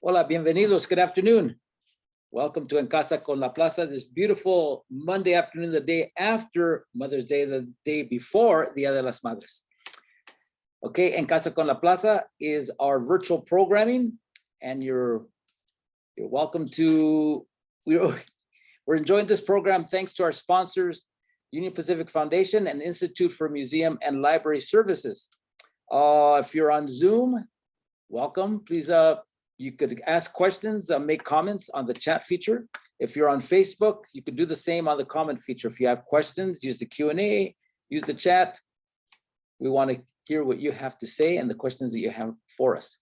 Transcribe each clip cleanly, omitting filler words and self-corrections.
Hola, bienvenidos. Good afternoon. Welcome to En Casa con la Plaza. This beautiful Monday afternoon, the day after Mother's Day, the day before Dia de las Madres. Okay, En Casa con la Plaza is our virtual programming, and you're welcome to. We're enjoying this program thanks to our sponsors, Union Pacific Foundation and Institute for Museum and Library Services. If you're on Zoom, welcome. Please, you could ask questions, make comments on the chat feature. If you're on Facebook, you could do the same on the comment feature. If you have questions, use the Q&A, use the chat. We want to hear what you have to say and the questions that you have for us.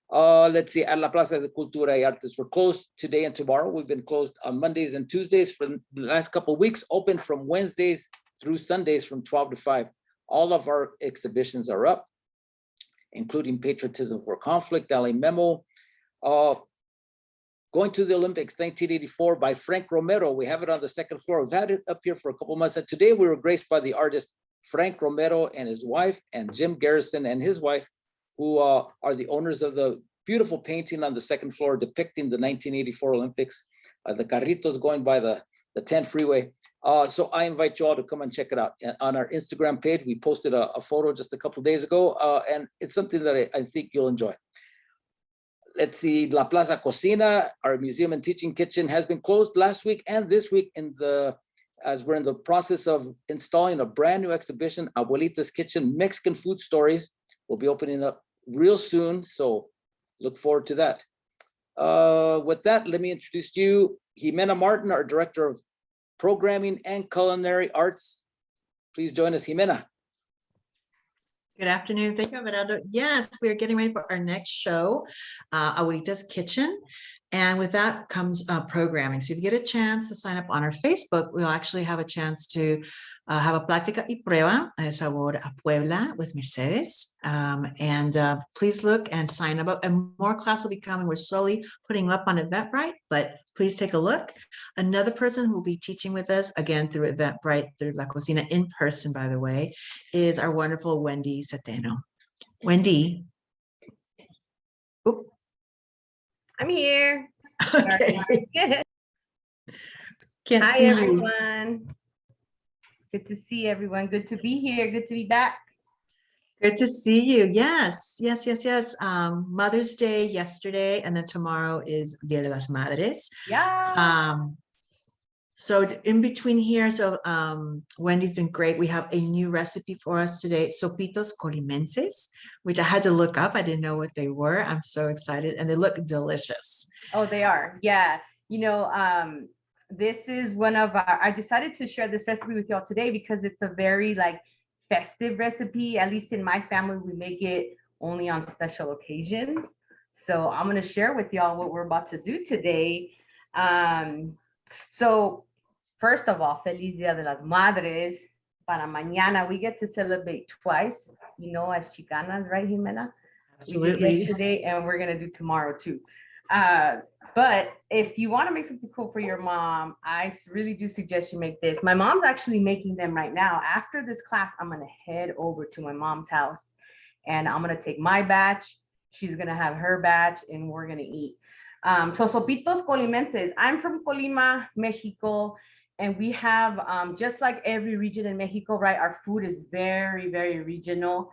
Let's see, at La Plaza de Cultura y Artes, we're closed today and tomorrow. We've been closed on Mondays and Tuesdays for the last couple of weeks, open from Wednesdays through Sundays from 12 to 5. All of our exhibitions are up, including Patriotism for Conflict, LA Memo, Going to the Olympics 1984 by Frank Romero. We have it on the second floor. We've had it up here for a couple months, and today we were graced by the artist Frank Romero and his wife, and Jim Garrison and his wife, who are the owners of the beautiful painting on the second floor depicting the 1984 Olympics, the carritos going by the 10 freeway. So I invite you all to come and check it out. On our Instagram page, we posted a photo just a couple of days ago, and it's something that I think you'll enjoy. Let's see, La Plaza Cocina, our museum and teaching kitchen, has been closed last week and this week as we're in the process of installing a brand new exhibition, Abuelita's Kitchen, Mexican Food Stories. We'll be opening up real soon, so look forward to that. With that, let me introduce to you Jimena Martin, our Director of Programming and Culinary Arts. Please join us, Jimena. Good afternoon. Thank you, Everardo. Yes, we are getting ready for our next show, Abuelita's Kitchen. And with that comes programming. So if you get a chance to sign up on our Facebook, we'll actually have a chance to have a plática y prueba de sabor a Puebla with Mercedes. Please look and sign up. And more class will be coming. We're slowly putting up on Eventbrite, but please take a look. Another person who will be teaching with us, again, through Eventbrite, through La Cocina in person, by the way, is our wonderful Wendy Centeno. Wendy. Oop. I'm here. Okay. Can't Hi, see everyone. You. Good to see everyone. Good to be here. Good to be back. Good to see you. Yes. Mother's Day yesterday, and then tomorrow is Dia de las Madres. Yeah. So in between here, Wendy's been great. We have a new recipe for us today, Sopitos ColimensesMakes, which I had to look up. I didn't know what they were. I'm so excited, and they look delicious. Oh, they are. Yeah. You know, this is one of our, I decided to share this recipe with y'all today because it's a very festive recipe. At least in my family, we make it only on special occasions. So I'm going to share with y'all what we're about to do today. So first of all, Feliz Dia de las Madres. Para mañana, we get to celebrate twice, you know, as Chicanas, right, Jimena? Absolutely. We did yesterday, and we're going to do tomorrow too. But if you want to make something cool for your mom, I really do suggest you make this. My mom's actually making them right now. After this class, I'm going to head over to my mom's house, and I'm going to take my batch. She's going to have her batch, and we're going to eat. So Sopitos Colimenses. I'm from Colima, Mexico, and we have, just like every region in Mexico, right? Our food is very, very regional,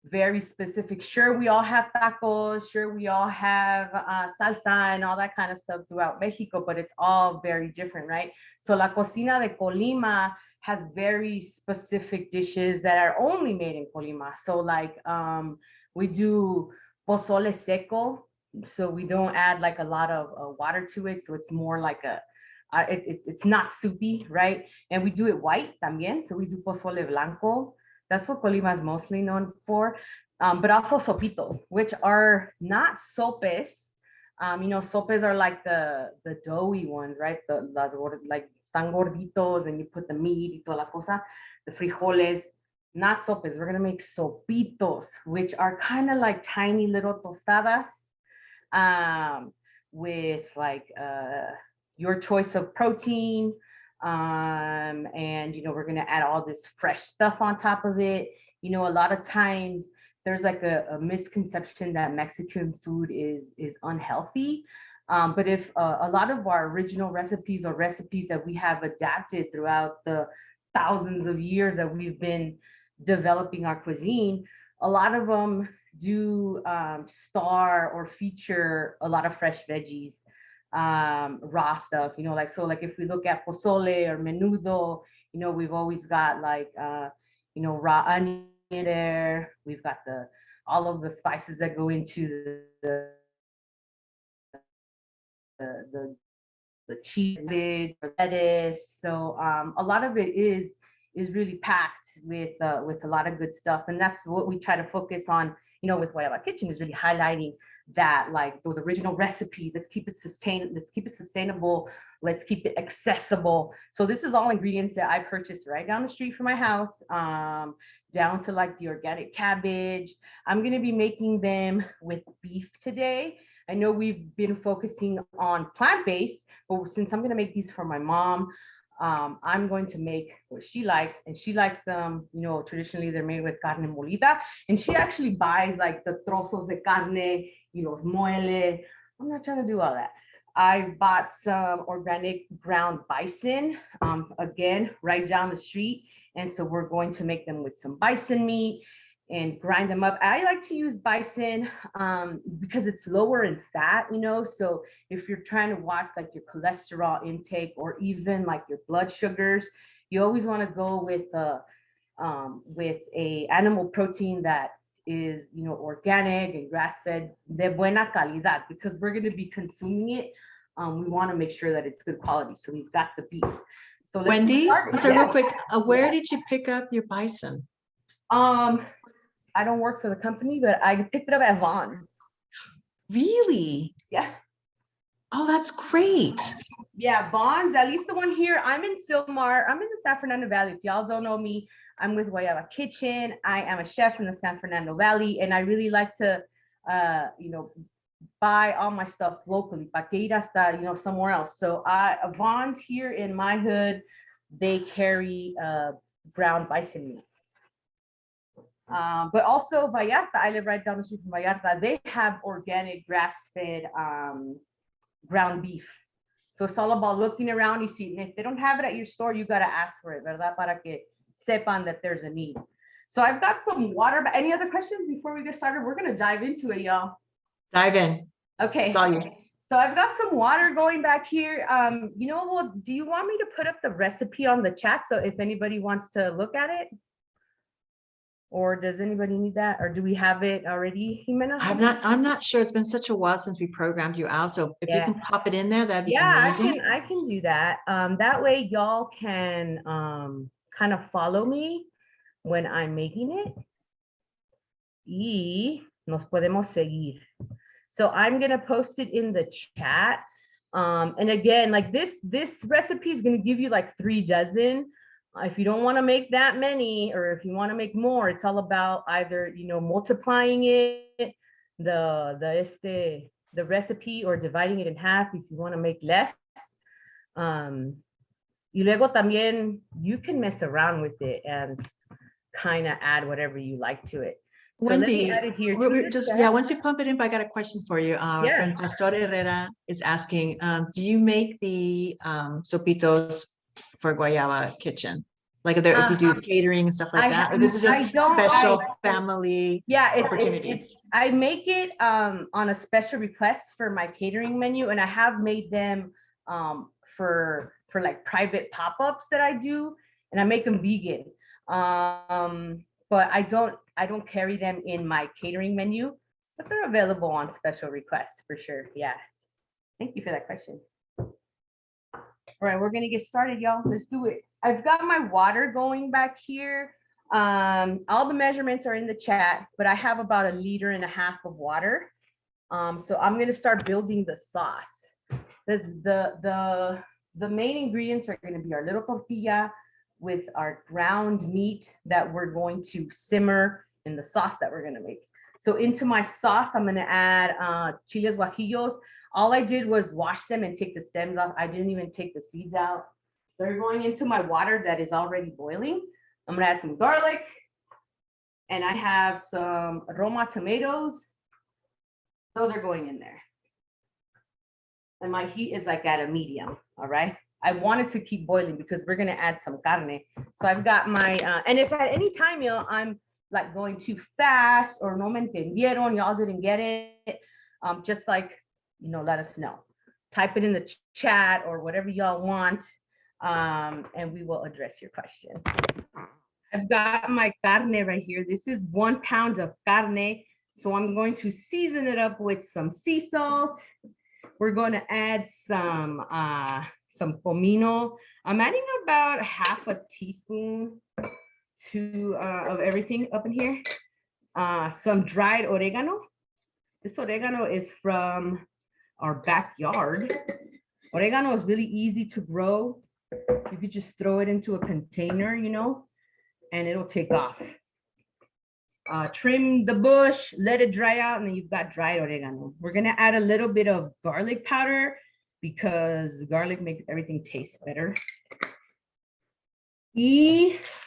very specific. Sure, we all have tacos. Sure, we all have salsa and all that kind of stuff throughout Mexico, but it's all very different, right? So La Cocina de Colima has very specific dishes that are only made in Colima. So we do pozole seco. So we don't add a lot of water to it. So it's more like it's not soupy, right? And we do it white también. So we do pozole blanco. That's what Colima is mostly known for. But also sopitos, which are not sopes. You know, sopes are like the doughy ones, right? Están gorditos, and you put the meat y toda la cosa, the frijoles. Not sopes. We're going to make sopitos, which are kind of like tiny little tostadas. With your choice of protein, and you know, we're gonna add all this fresh stuff on top of it. You know, a lot of times there's like a misconception that Mexican food is unhealthy. But if a lot of our original recipes or recipes that we have adapted throughout the thousands of years that we've been developing our cuisine, a lot of them do star or feature a lot of fresh veggies, raw stuff, you know, like, so like if we look at pozole or menudo, you know, we've always got like, you know, raw onion there. We've got all of the spices that go into the cheese, lettuce. So a lot of it is really packed with a lot of good stuff, and that's what we try to focus on. You know, with Guayaba Kitchen is really highlighting that, like those original recipes. Let's keep it sustainable. Let's keep it accessible. So this is all ingredients that I purchased right down the street from my house, down to like the organic cabbage. I'm gonna be making them with beef today. I know we've been focusing on plant-based, but since I'm gonna make these for my mom, I'm going to make what she likes, and she likes them, you know, traditionally they're made with carne molida, and she actually buys like the trozos de carne, you know, muele. I'm not trying to do all that. I bought some organic ground bison, again, right down the street. And so we're going to make them with some bison meat and grind them up. I like to use bison because it's lower in fat, you know, so if you're trying to watch like your cholesterol intake or even like your blood sugars, you always want to go with a animal protein that is, you know, organic and grass-fed, de buena calidad, because we're going to be consuming it. We want to make sure that it's good quality. So we've got the beef. So Wendy, sorry, real quick, where did you pick up your bison? I don't work for the company, but I picked it up at Vaughn's. Really? Yeah. Oh, that's great. Yeah, Vaughn's, at least the one here. I'm in Silmar. I'm in the San Fernando Valley. If y'all don't know me, I'm with Guayaba Kitchen. I am a chef in the San Fernando Valley, and I really like to, you know, buy all my stuff locally. Pa que ir hasta, you know, somewhere else. So Vaughn's here in my hood, they carry ground bison meat. But also Vallarta, I live right down the street from Vallarta. They have organic grass-fed ground beef. So it's all about looking around. You see, and if they don't have it at your store, you got to ask for it, ¿verdad? Para que sepan that there's a need. So I've got some water. But any other questions before we get started? We're going to dive into it, y'all. Dive in. Okay. It's all you. So I've got some water going back here. You know, well, do you want me to put up the recipe on the chat? So if anybody wants to look at it? Or does anybody need that? Or do we have it already, Jimena? I'm not sure. It's been such a while since we programmed you out. So if you can pop it in there, that'd be amazing. I can do that. That way y'all can kind of follow me when I'm making it. Y nos podemos seguir. So I'm gonna post it in the chat. And again, like this recipe is gonna give you like 3 dozen. If you don't want to make that many, or if you want to make more, it's all about either, you know, multiplying it, the recipe, or dividing it in half if you want to make less. Y luego también you can mess around with it and kind of add whatever you like to it. So Wendy, let me add it here. Once you pump it in, I got a question for you. Our friend Pastor Herrera is asking, do you make the Sopitos for Guayaba Kitchen? Like if you do catering and stuff like that, or this is just special family opportunities? I make it on a special request for my catering menu, and I have made them for like private pop-ups that I do, and I make them vegan. But I don't carry them in my catering menu, but they're available on special requests for sure. Yeah. Thank you for that question. All right, we're gonna get started, y'all. Let's do it. I've got my water going back here. All the measurements are in the chat, but I have about 1.5 liters of water. So I'm gonna start building the sauce. The main ingredients are gonna be our little tortilla with our ground meat that we're going to simmer in the sauce that we're gonna make. So into my sauce, I'm gonna add chiles guajillos. All I did was wash them and take the stems off. I didn't even take the seeds out. They're going into my water that is already boiling. I'm gonna add some garlic, And I have some Roma tomatoes. Those are going in there. And my heat is like at a medium, all right? I wanted to keep boiling because we're gonna add some carne. So I've got my, and if at any time, I'm like going too fast or no me entendieron, y'all didn't get it, just like, let us know. Type it in the chat or whatever y'all want, and we will address your question. I've got my carne right here. This is 1 pound of carne. So I'm going to season it up with some sea salt. We're going to add some comino. I'm adding about half a teaspoon of everything up in here. Some dried oregano. This oregano is from our backyard. Oregano is really easy to grow. You could just throw it into a container, and it'll take off. Trim the bush, let it dry out, and then you've got dried oregano. We're gonna add a little bit of garlic powder because garlic makes everything taste better.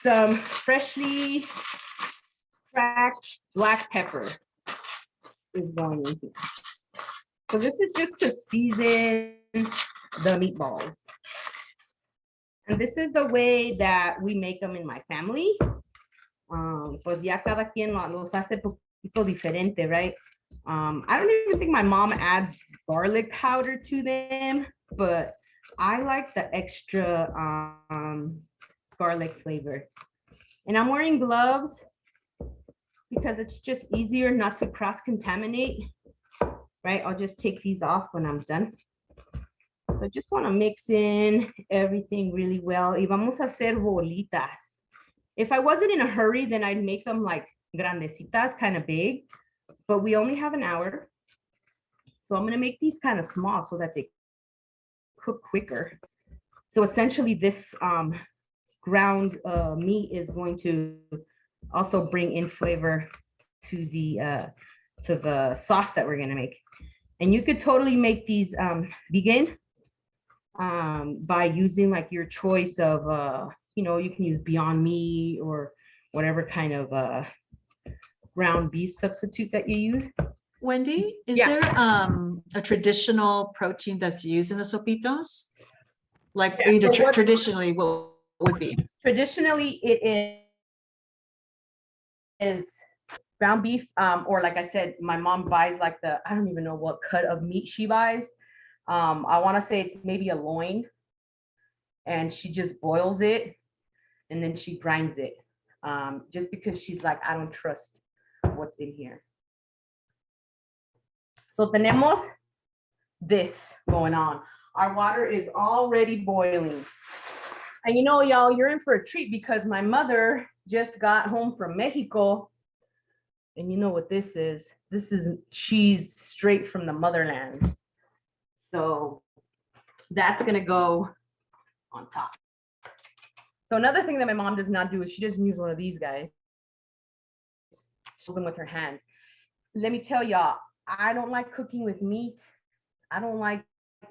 Some freshly cracked black pepper is going in here. So this is just to season the meatballs. And this is the way that we make them in my family. Pues ya cada quien los hace poquito diferente, right? I don't even think my mom adds garlic powder to them, but I like the extra garlic flavor. And I'm wearing gloves because it's just easier not to cross-contaminate, right? I'll just take these off when I'm done. So I just want to mix in everything really well. Y vamos a hacer bolitas. If I wasn't in a hurry, then I'd make them like grandecitas, kind of big, but we only have an hour. So I'm going to make these kind of small so that they cook quicker. So essentially this ground meat is going to also bring in flavor to the sauce that we're going to make. And you could totally make these vegan by using like your choice of you can use Beyond Meat or whatever kind of ground beef substitute that you use. Wendy, is there a traditional protein that's used in the sopitos? Like traditionally, what would be? Traditionally, it is ground beef, or like I said, my mom buys like I don't even know what cut of meat she buys. I want to say it's maybe a loin, and she just boils it. And then she grinds it just because she's like, I don't trust what's in here. So tenemos this going on. Our water is already boiling. And y'all, you're in for a treat because my mother just got home from Mexico. And you know what this is? This is cheese straight from the motherland. So that's going to go on top. So another thing that my mom does not do is she doesn't use one of these guys. She does them with her hands. Let me tell y'all, I don't like cooking with meat. I don't like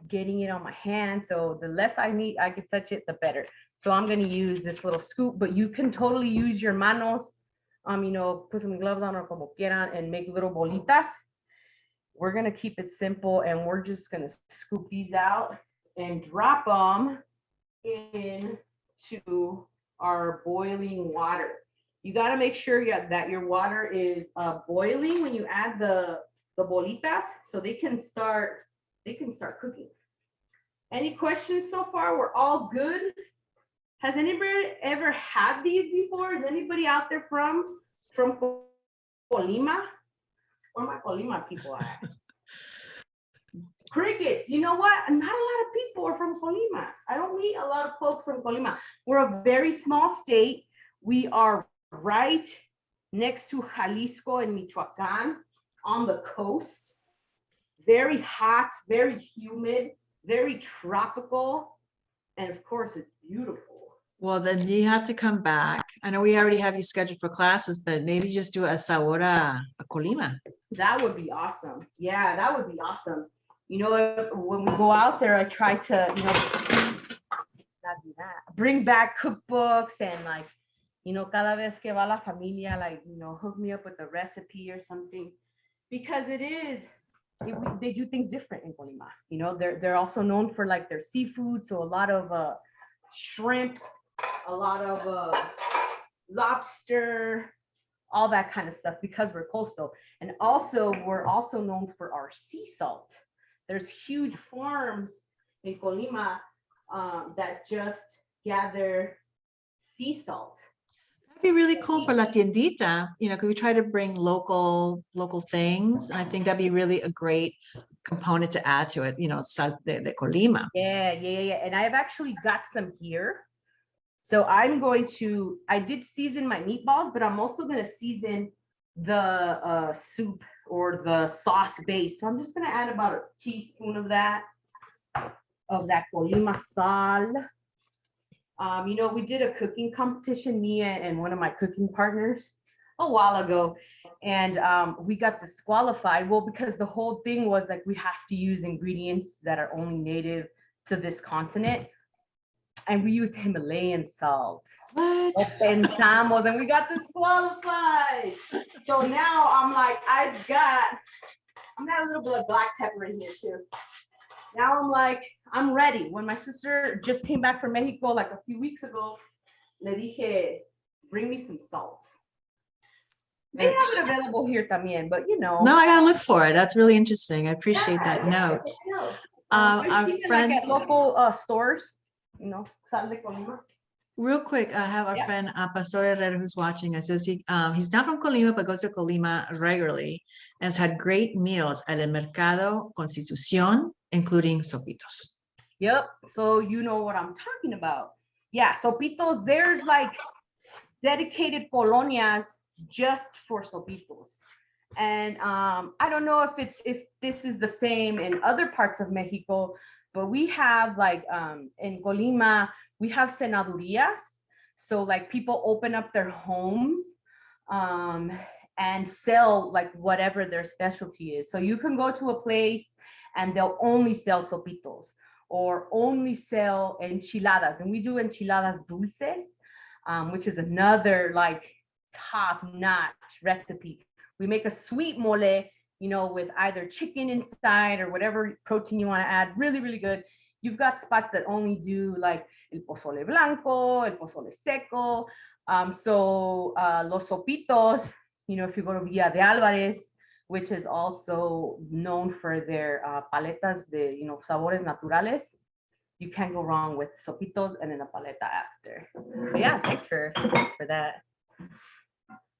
getting it on my hand. So the less I can touch it, the better. So I'm going to use this little scoop, but you can totally use your manos, put some gloves on or como quieran and make little bolitas. We're going to keep it simple and we're just going to scoop these out and drop them into our boiling water. You got to make sure that your water is boiling when you add the bolitas so they can start cooking. Any questions so far? We're all good. Has anybody ever had these before? Is anybody out there from Colima? Where my Colima people at? Crickets. You know what? Not a lot of people are from Colima. I don't meet a lot of folks from Colima. We're a very small state. We are right next to Jalisco and Michoacan on the coast. Very hot, very humid, very tropical. And of course, it's beautiful. Well, then you have to come back. I know we already have you scheduled for classes, but maybe just do a sabor a Colima. That would be awesome. Yeah, that would be awesome. When we go out there, I try to, not do that. Bring back cookbooks and like, You know, cada vez que va la familia, like, you know, hook me up with a recipe or something, because they do things different in Colima. You know, they're also known for like their seafood, so a lot of shrimp, a lot of lobster, all that kind of stuff, because we're coastal. And also we're also known for our sea salt. There's huge farms in Colima that just gather sea salt. That'd be really cool for La Tiendita, you know, because we try to bring local things. And I think that'd be really a great component to add to it, you know, sal de Colima. Yeah. And I've actually got some here. So I did season my meatballs, but I'm also going to season the soup or the sauce base. So I'm just going to add about a teaspoon of that Colima sal. You know, we did a cooking competition, me and one of my cooking partners, a while ago, and we got disqualified. Well, because the whole thing was like, we have to use ingredients that are only native to this continent. And we used Himalayan salt. What? Pensamos, and we got disqualified. So now I'm like, I'm got a little bit of black pepper in here too. Now I'm like, I'm ready. When my sister just came back from Mexico like a few weeks ago, le dije, bring me some salt. They have it available here también, but you know. No, I gotta look for it. That's really interesting. I appreciate that note. Our friend, like at local stores, you know, sal de Colima. real quick, I have our friend Pastor Herrera who's watching. It says he's not from Colima, but goes to Colima regularly and has had great meals at El Mercado Constitución, including Sopitos. Yep. So you know what I'm talking about. Yeah, Sopitos, there's like dedicated colonias just for Sopitos. And I don't know if this is the same in other parts of Mexico, but we have like in Colima, we have cenadurias. So like people open up their homes and sell like whatever their specialty is. So you can go to a place and they'll only sell Sopitos or only sell enchiladas. And we do enchiladas dulces, which is another like top-notch recipe. We make a sweet mole, you know, with either chicken inside or whatever protein you want to add. Really, really good. You've got spots that only do like el pozole blanco, el pozole seco. So los Sopitos, you know, if you go to Villa de Álvarez, which is also known for their paletas de, you know, sabores naturales, you can't go wrong with Sopitos and then a paleta after. But yeah, thanks for that.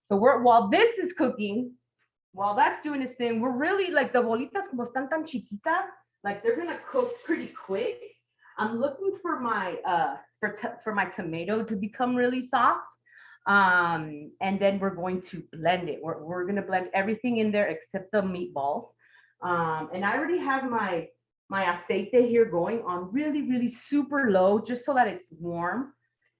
So while this is cooking, while that's doing its thing, we're really like the bolitas como están tan chiquita, like they're gonna cook pretty quick. I'm looking for my for my tomato to become really soft. And then we're going to blend it. We're gonna blend everything in there except the meatballs. And I already have my aceite here going on really, really super low, just so that it's warm.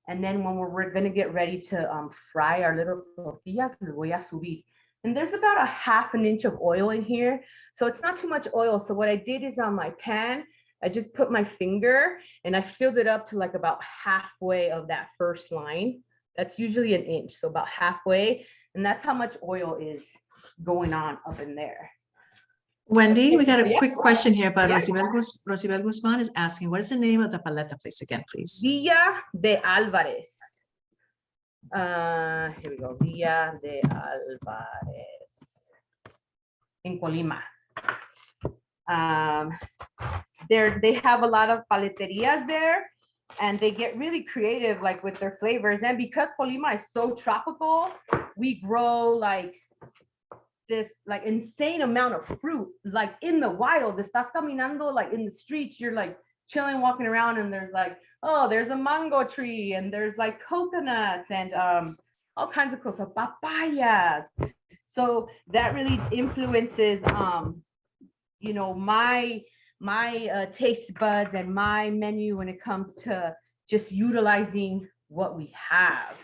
And then when we're gonna get ready to fry our little tortillas, le voy a subir. And there's about a ½ inch of oil in here. So it's not too much oil. So what I did is on my pan, I just put my finger and I filled it up to like about halfway of that first line. That's usually 1 inch, so about halfway. And that's how much oil is going on up in there. Wendy, we got a quick question here about Rosibel Guzman is asking, what is the name of the paleta place again, please? Villa de Álvarez. Here we go, Villa de Álvarez in Colima. They have a lot of paleterias there, and they get really creative like with their flavors. And because Colima is so tropical, we grow like this like insane amount of fruit, like in the wild. Estás caminando like in the streets, you're like chilling, walking around, and there's like, oh, there's a mango tree, and there's like coconuts and all kinds of cosas, papayas. So that really influences you know, my taste buds and my menu when it comes to just utilizing what we have.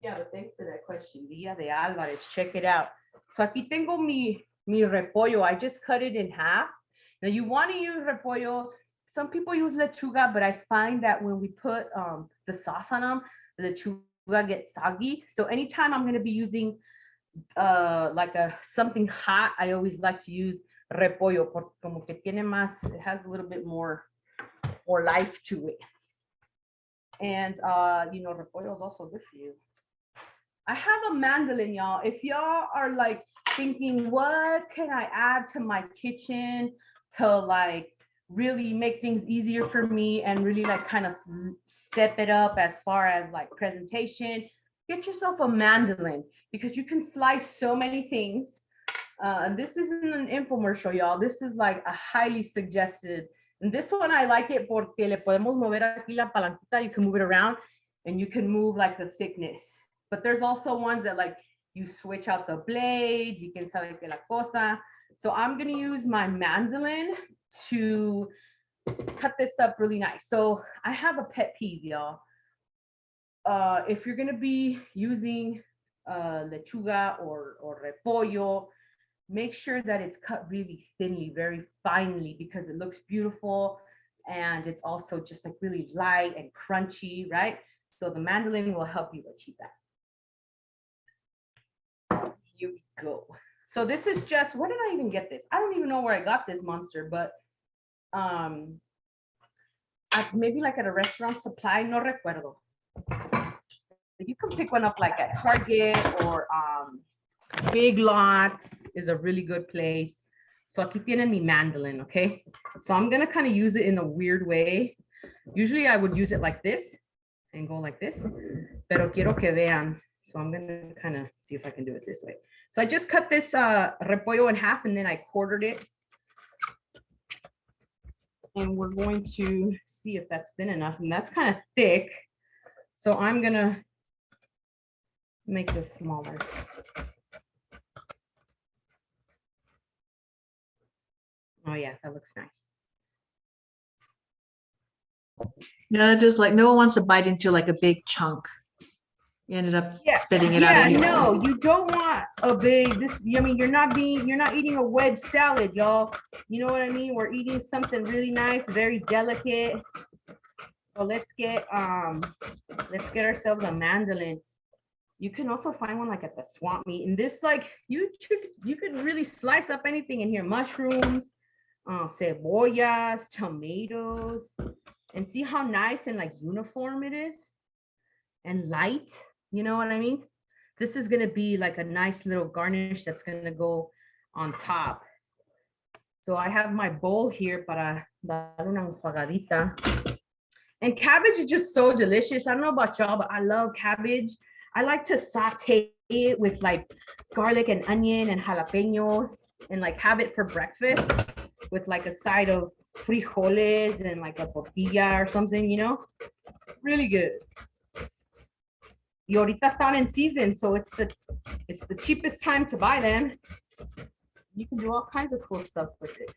Yeah, but thanks for that question. Villa de Álvarez, check it out. So aquí tengo mi repollo. I just cut it in half. Now you want to use repollo some people use lechuga, but I find that when we put the sauce on them, the lechuga gets soggy. So anytime I'm going to be using like something hot, I always like to use repollo, porque como que tiene más, it has a little bit more life to it. And you know, repollo is also good for you. I have a mandolin, y'all. If y'all are like thinking, what can I add to my kitchen to like really make things easier for me and really like kind of step it up as far as like presentation, get yourself a mandolin, because you can slice so many things. This isn't an infomercial, y'all. This is like a highly suggested. And this one I like it porque le podemos mover aquí la palanquita. You can move it around and you can move like the thickness. But there's also ones that like you switch out the blades, you can saber que la cosa. So I'm gonna use my mandolin to cut this up really nice. So I have a pet peeve, y'all. If you're gonna be using lechuga or repollo, make sure that it's cut really thinly, very finely, because it looks beautiful and it's also just like really light and crunchy, right? So the mandolin will help you achieve that. Here we go. So this is just, where did I even get this? I don't even know where I got this monster, but maybe like at a restaurant supply, no recuerdo. You can pick one up like at Target or Big Lots is a really good place. So aquí tienen mi mandolin, okay? So I'm gonna kind of use it in a weird way. Usually I would use it like this and go like this, pero quiero que vean. So I'm gonna kind of see if I can do it this way. So I just cut this repollo in half and then I quartered it. And we're going to see if that's thin enough, and that's kind of thick. So I'm gonna make this smaller. Oh yeah, that looks nice. You know, just like no one wants to bite into like a big chunk. You ended up spitting it out anyways. No, you don't want a big, I mean, you're not eating a wedge salad, y'all. You know what I mean? We're eating something really nice, very delicate. So let's get ourselves a mandolin. You can also find one like at the swamp meet. And this, like, you could really slice up anything in here. Mushrooms, cebollas, tomatoes, and see how nice and like uniform it is and light. You know what I mean? This is gonna be like a nice little garnish that's gonna go on top. So I have my bowl here para dar una enjuagadita. And cabbage is just so delicious. I don't know about y'all, but I love cabbage. I like to saute it with like garlic and onion and jalapenos and like have it for breakfast with like a side of frijoles and like a tortilla or something, you know? Really good. Y ahorita están in season, so it's the cheapest time to buy them. You can do all kinds of cool stuff with it.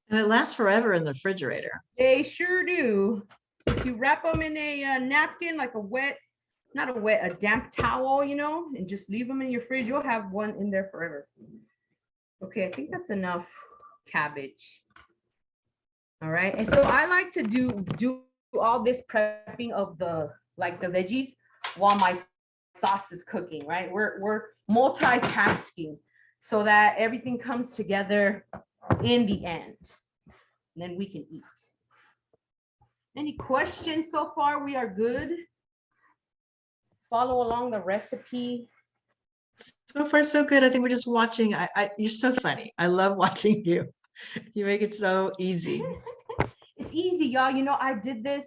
And it lasts forever in the refrigerator. They sure do. If you wrap them in a napkin, like a damp towel, you know, and just leave them in your fridge, you'll have one in there forever. Okay, I think that's enough cabbage. All right, and so I like to do all this prepping of the veggies while my sauce is cooking, right? We're multitasking so that everything comes together in the end. And then we can eat. Any questions so far? We are good. Follow along the recipe. So far, so good. I think we're just watching. You're so funny. I love watching you. You make it so easy. It's easy, y'all. You know, I did this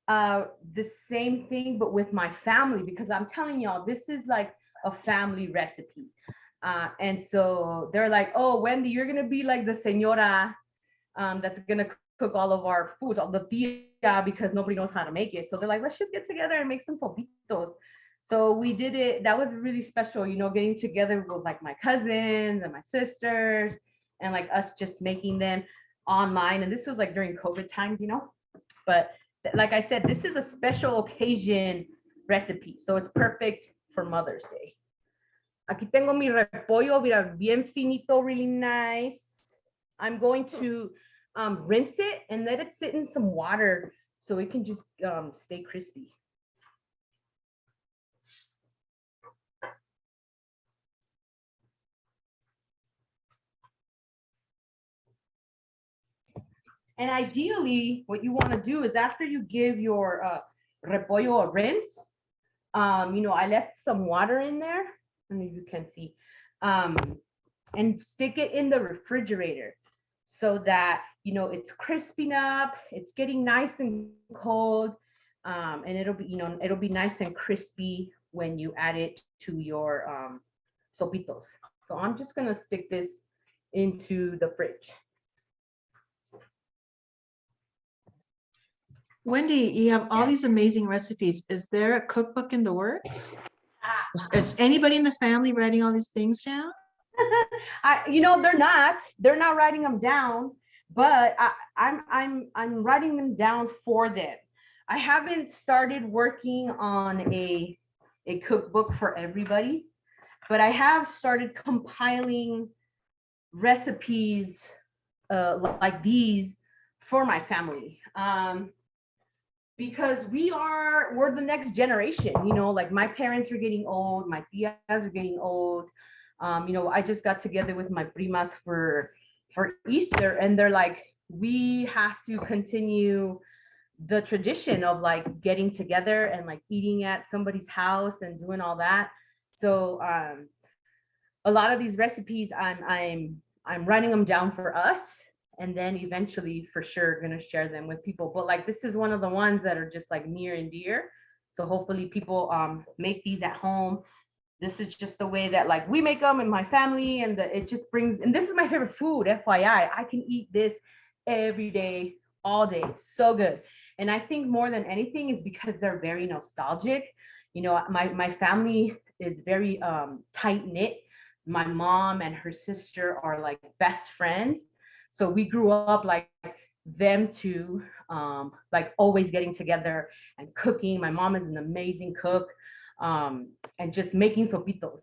the same thing, but with my family, because I'm telling y'all, this is like a family recipe. And so they're like, oh, Wendy, you're going to be like the señora that's going to cook all of our foods, all the tia, because nobody knows how to make it. So they're like, let's just get together and make some sopitos. So we did it. That was really special, you know, getting together with like my cousins and my sisters and like us just making them online. And this was like during COVID times, you know, but like I said, this is a special occasion recipe. So it's perfect for Mother's Day. Aquí tengo mi repollo, mira, bien finito, really nice. I'm going to rinse it and let it sit in some water so it can just stay crispy. And ideally, what you want to do is after you give your repollo a rinse, I left some water in there. I mean, you can see, and stick it in the refrigerator so that, it's crisping up, it's getting nice and cold, and it'll be nice and crispy when you add it to your sopitos. So I'm just going to stick this into the fridge. Wendy, you have all these amazing recipes. Is there a cookbook in the works? Is anybody in the family writing all these things down? They're not writing them down, but I'm writing them down for them. I haven't started working on a cookbook for everybody, but I have started compiling recipes like these for my family. Because we're the next generation, like my parents are getting old, my tias are getting old. I just got together with my primas for Easter, and they're like, we have to continue the tradition of like getting together and like eating at somebody's house and doing all that. So a lot of these recipes I'm writing them down for us, and then eventually for sure gonna share them with people. But like this is one of the ones that are just like near and dear. So hopefully people make these at home. This is just the way that like we make them in my family, and it just brings, and this is my favorite food, FYI. I can eat this every day, all day, so good. And I think more than anything is because they're very nostalgic. My family is very tight knit. My mom and her sister are like best friends. So we grew up like them two, like always getting together and cooking. My mom is an amazing cook, and just making sopitos.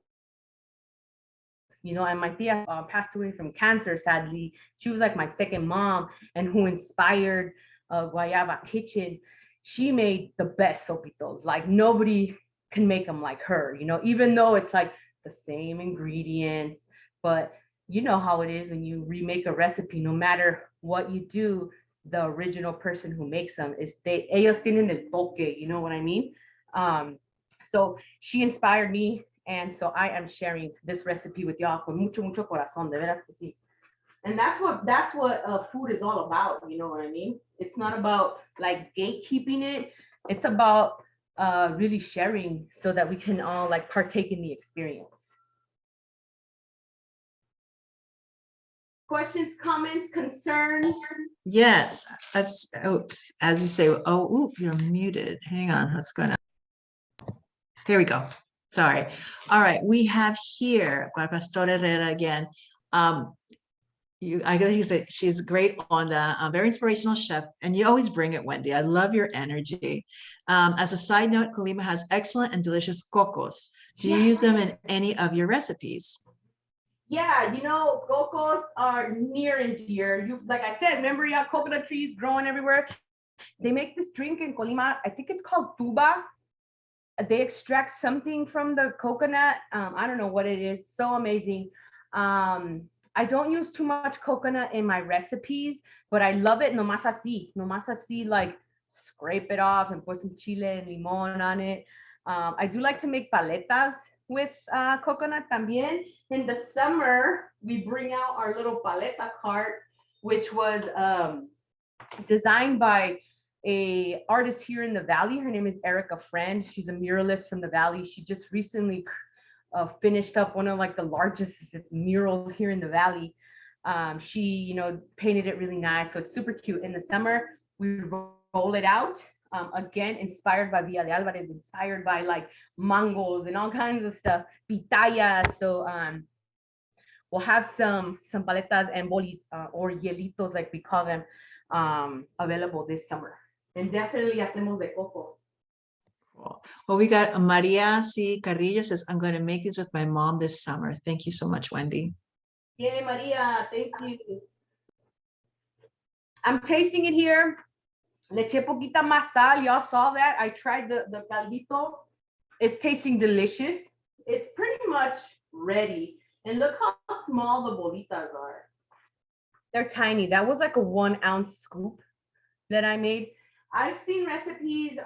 And my tia passed away from cancer, sadly. She was like my second mom, and who inspired Guayaba Kitchen. She made the best sopitos. Like nobody can make them like her, even though it's like the same ingredients, but you know how it is when you remake a recipe, no matter what you do, the original person who makes them ellos tienen el toque, you know what I mean? So she inspired me, and so I am sharing this recipe with y'all con mucho corazón, de veras que sí. And that's what food is all about, you know what I mean? It's not about like gatekeeping it. It's about really sharing so that we can all like partake in the experience. Questions, comments, concerns? Yes, as you say, you're muted. Hang on, what's going on? Here we go. Sorry. All right, we have here Pastor Herrera again. I guess you say she's great on the very inspirational chef, and you always bring it, Wendy. I love your energy. As a side note, Colima has excellent and delicious cocos. Do you use them in any of your recipes? Yeah, cocos are near and dear. Like I said, remember you have coconut trees growing everywhere. They make this drink in Colima. I think it's called tuba. They extract something from the coconut. I don't know what it is. So amazing. I don't use too much coconut in my recipes, but I love it nomás así, like scrape it off and put some chile and limon on it. I do like to make paletas with coconut también. In the summer, we bring out our little paleta cart, which was designed by a artist here in the Valley. Her name is Erica Friend. She's a muralist from the Valley. She just recently finished up one of like the largest murals here in the Valley. She, painted it really nice. So it's super cute. In the summer, we roll it out. Again, inspired by Villa de Alvarez, inspired by like mangos and all kinds of stuff, pitayas. So we'll have some paletas and bolis or hielitos, like we call them, available this summer. And definitely hacemos de coco. Cool. Well, we got Maria C. Carrillo says, I'm going to make these with my mom this summer. Thank you so much, Wendy. Yeah, Maria, thank you. I'm tasting it here. Le eché poquita más sal. Y'all saw that. I tried the caldito. It's tasting delicious. It's pretty much ready. And look how small the bolitas are. They're tiny. That was like a 1 ounce scoop that I made. I've seen recipes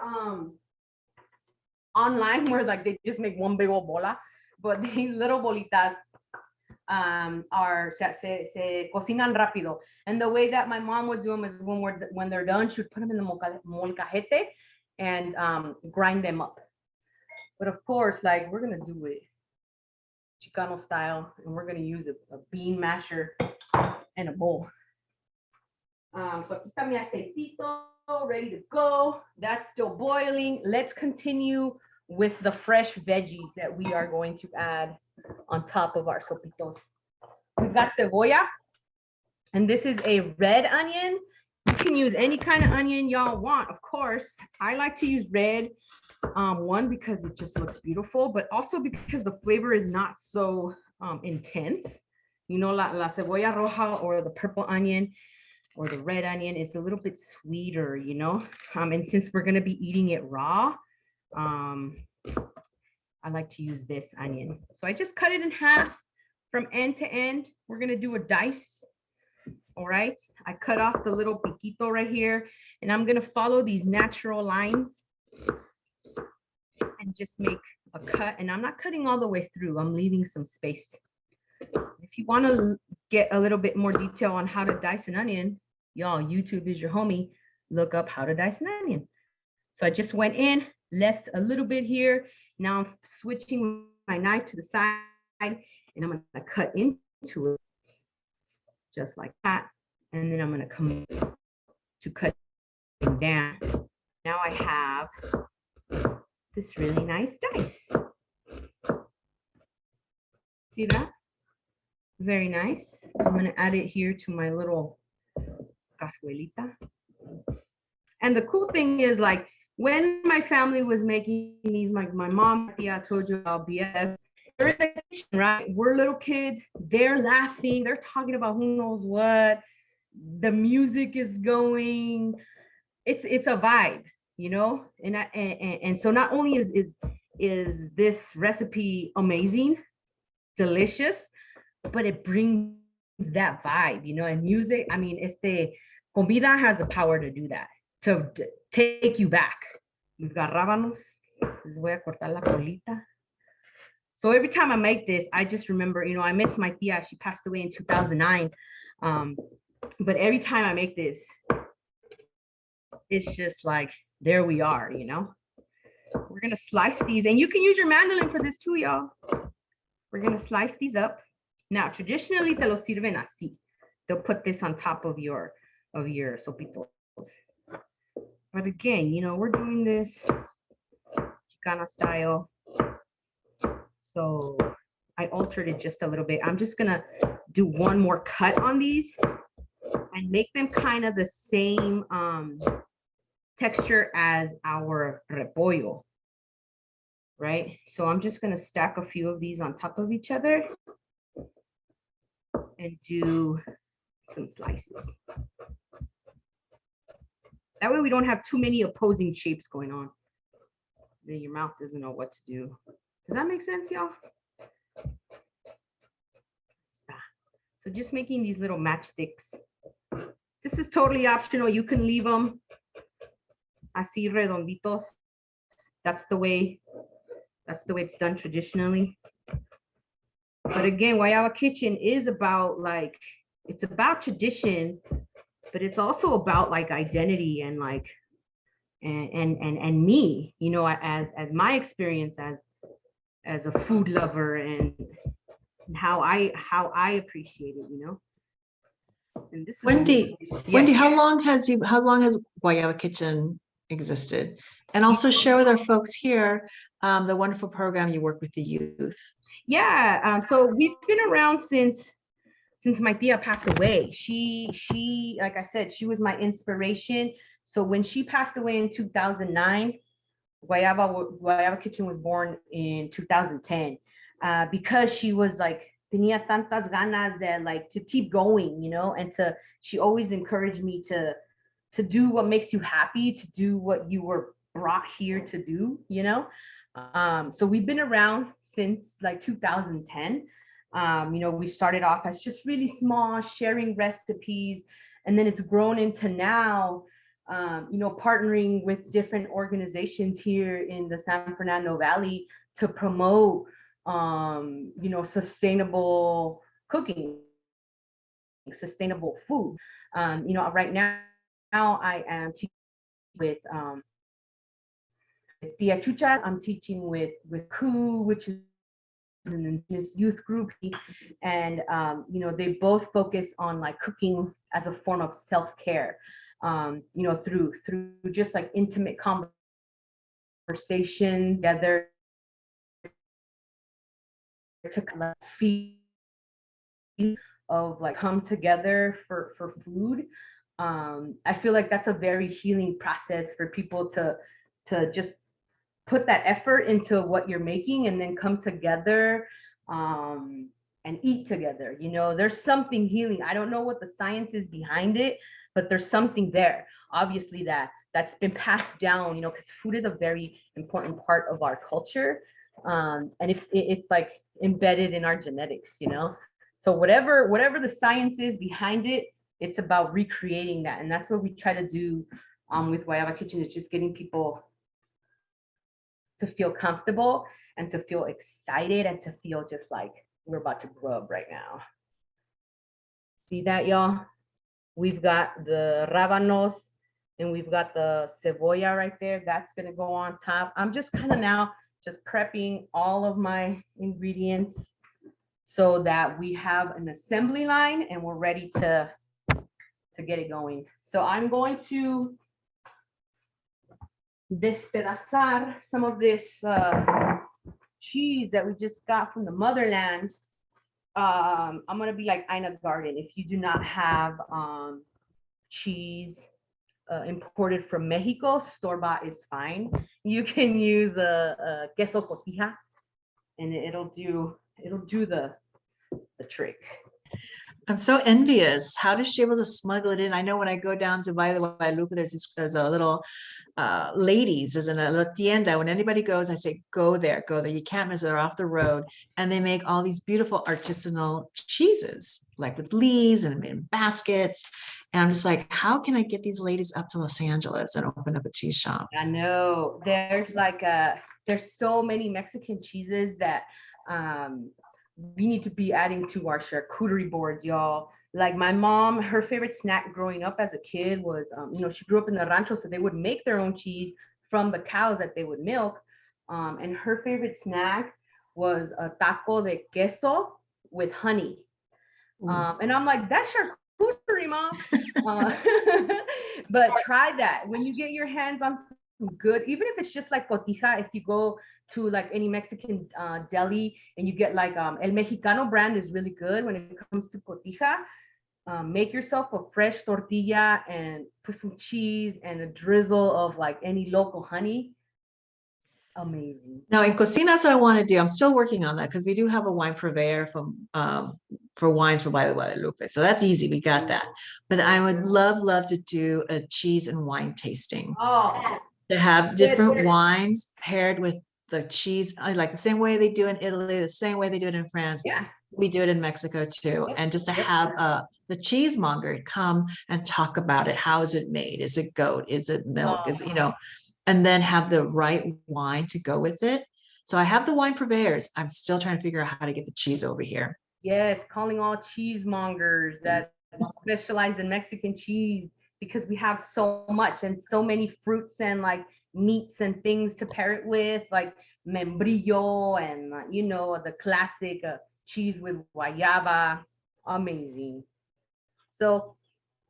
online where like they just make one big old bola, but these little bolitas se cocinan rápido. And the way that my mom would do them is when they're done, she would put them in the molcajete and grind them up. But of course, like we're gonna do it Chicano style, and we're gonna use a bean masher and a bowl. So aquí está mi aceitito ready to go. That's still boiling. Let's continue with the fresh veggies that we are going to add on top of our sopitos. We've got cebolla, and this is a red onion. You can use any kind of onion y'all want, of course. I like to use red, one, because it just looks beautiful, but also because the flavor is not so intense. You know, la cebolla roja or the purple onion or the red onion is a little bit sweeter, you know? And since we're gonna be eating it raw, I like to use this onion. So I just cut it in half from end to end. We're gonna do a dice, all right? I cut off the little piquito right here, and I'm gonna follow these natural lines and just make a cut. And I'm not cutting all the way through, I'm leaving some space. If you wanna get a little bit more detail on how to dice an onion, y'all, YouTube is your homie. Look up how to dice an onion. So I just went in, left a little bit here. Now I'm switching my knife to the side, and I'm gonna cut into it just like that. And then I'm gonna come to cut down. Now I have this really nice dice. See that? Very nice. I'm gonna add it here to my little cazuelita. And the cool thing is, like, when my family was making these, my mom, I told you about BS, they're in the kitchen, right? We're little kids, they're laughing, they're talking about who knows what, the music is going, it's a vibe, you know? And so not only is this recipe amazing, delicious, but it brings that vibe, you know? And music, I mean, comida has the power to do that, to take you back. We've got rábanos. Les voy a cortar la colita. So every time I make this, I just remember, you know, I miss my tia. She passed away in 2009. But every time I make this, it's just like, there we are, you know? We're gonna slice these, and you can use your mandolin for this too, y'all. We're gonna slice these up. Now, traditionally, te lo sirven así. They'll put this on top of your sopitos. But again, you know, we're doing this Chicana style. So I altered it just a little bit. I'm just gonna do one more cut on these and make them kind of the same texture as our repollo, right? So I'm just gonna stack a few of these on top of each other and do some slices. That way we don't have too many opposing shapes going on. Then your mouth doesn't know what to do. Does that make sense, y'all? So just making these little matchsticks. This is totally optional. You can leave them así redonditos. That's the way it's done traditionally. But again, Guayaba Kitchen is about, like, it's about tradition, but it's also about like identity and like and me, you know, as my experience as a food lover and how I appreciate it, you know. And this Wendy, is, Wendy, yes. how long has Guayaba Kitchen existed? And also share with our folks here the wonderful program you work with the youth. Yeah, so we've been around since my tia passed away. She, like I said, she was my inspiration. So when she passed away in 2009, Guayaba Kitchen was born in 2010, because she was like, tenía tantas ganas that like to keep going, you know, and she always encouraged me to do what makes you happy, to do what you were brought here to do, you know. So we've been around since like 2010. You know, we started off as just really small, sharing recipes, and then it's grown into now, you know, partnering with different organizations here in the San Fernando Valley to promote, you know, sustainable cooking, sustainable food. You know, right now I am teaching with Tia Chucha. I'm teaching with Ku, which is an indigenous youth group, and you know, they both focus on like cooking as a form of self-care. You know, through just like intimate conversation together to kind of feed of like come together for food. I feel like that's a very healing process for people to just put that effort into what you're making and then come together and eat together. You know, there's something healing. I don't know what the science is behind it, but there's something there, obviously, that's been passed down, you know, because food is a very important part of our culture. And it's like embedded in our genetics, you know. So whatever the science is behind it, it's about recreating that. And that's what we try to do with Guayaba Kitchen, is just getting people to feel comfortable and to feel excited and to feel just like we're about to grub right now. See that, y'all? We've got the rabanos and we've got the cebolla right there. That's gonna go on top. I'm just kind of now just prepping all of my ingredients so that we have an assembly line and we're ready to get it going. So I'm going to despedazar some of this cheese that we just got from the motherland. I'm gonna be like Ina Garden. If you do not have cheese imported from Mexico, store-bought is fine. You can use a queso cotija, and it'll do the trick. I'm so envious. How does she able to smuggle it in? I know when I go down to buy the Guadalupe, there's a little ladies, there's a little tienda. When anybody goes, I say, go there. You can't miss it. They're off the road. And they make all these beautiful artisanal cheeses, like with leaves and in baskets. And I'm just like, how can I get these ladies up to Los Angeles and open up a cheese shop? I know there's like there's so many Mexican cheeses that we need to be adding to our charcuterie boards, y'all. Like my mom, her favorite snack growing up as a kid was, you know, she grew up in the rancho, so they would make their own cheese from the cows that they would milk. And her favorite snack was a taco de queso with honey. And I'm like, that's charcuterie, Mom. But try that. When you get your hands on some good, even if it's just like cotija, if you go to like any Mexican deli and you get like El Mexicano brand is really good when it comes to cotija. Make yourself a fresh tortilla and put some cheese and a drizzle of like any local honey. Amazing. Now in cocina, that's what I want to do. I'm still working on that because we do have a wine purveyor from for wines for By the Guadalupe. So that's easy. We got that. But I would love to do a cheese and wine tasting. Oh, to have different wines paired with the cheese, like the same way they do in Italy, the same way they do it in France. yeah. We do it in Mexico too. And just to have the cheesemonger come and talk about it. How is it made? Is it goat? Is it milk? Is, you know, and then have the right wine to go with it. So I have the wine purveyors. I'm still trying to figure out how to get the cheese over here. Yes, calling all cheesemongers that specialize in Mexican cheese, because we have so much and so many fruits and like meats and things to pair it with, like membrillo and you know, the classic cheese with guayaba. Amazing. So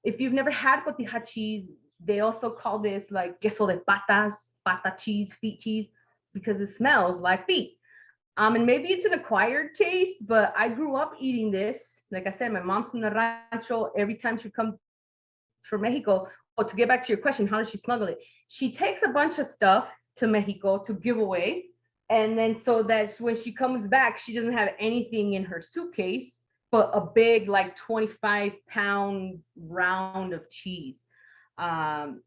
if you've never had cotija cheese, they also call this like queso de patas, pata cheese, feet cheese, because it smells like feet. And maybe it's an acquired taste, but I grew up eating this. Like I said, my mom's from the rancho. Every time she comes from Mexico, to get back to your question, how does she smuggle it? She takes a bunch of stuff to Mexico to give away And then so that's when she comes back, she doesn't have anything in her suitcase but a big like 25-pound round of cheese. And